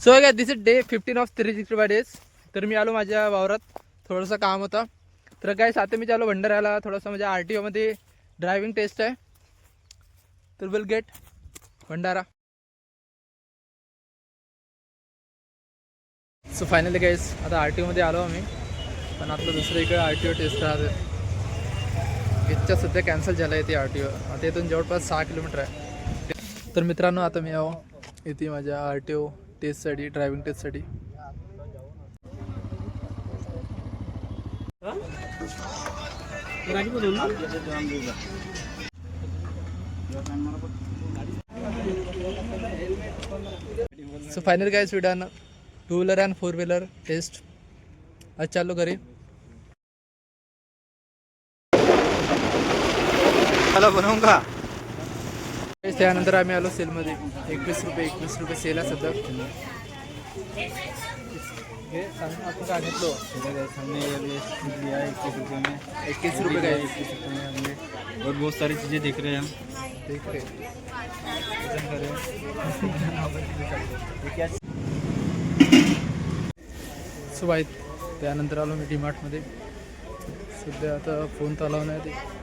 So काय दिस is day 15 of 365 days. तर मी आलो माझ्या वावरात, थोडंसं काम होतं. तर काय आता मी चालू भंडाऱ्याला, थोडंसं माझ्या RTO मध्ये ड्रायव्हिंग टेस्ट आहे. तर will get Bhandara. So finally guys आता RTO मध्ये आलो आम्ही, पण आपलं दुसरं इकडे RTO टेस्ट राहते. इच्छा सध्या कॅन्सल झालं आहे ती RTO. आता इथून जवळपास 6 किलोमीटर आहे. तर मित्रांनो आता मी आहो इथे माझ्या RTO टेस्टसाठी, ड्रायव्हिंग टेस्टसाठी. So final guys we done 2 wheeler and 4 wheeler test. आज चाललो घरी. मला बनवूंगा. त्यानंतर आम्ही आलो सेलमध्ये. 21 रुपये सेल आहे सध्या. हे सांग आपण काय घेतलो. हमने ये लिया 21 रुपये में, 21 रुपये का 21 रुपये में हमने और बहुत सारी चीज़ें देख रहे हैं हम. देख रे. वजन कर रहे हैं. सो बाईत त्यानंतर आलो मी DMartमध्ये. सध्या आता फोन चालवणार आहे ते.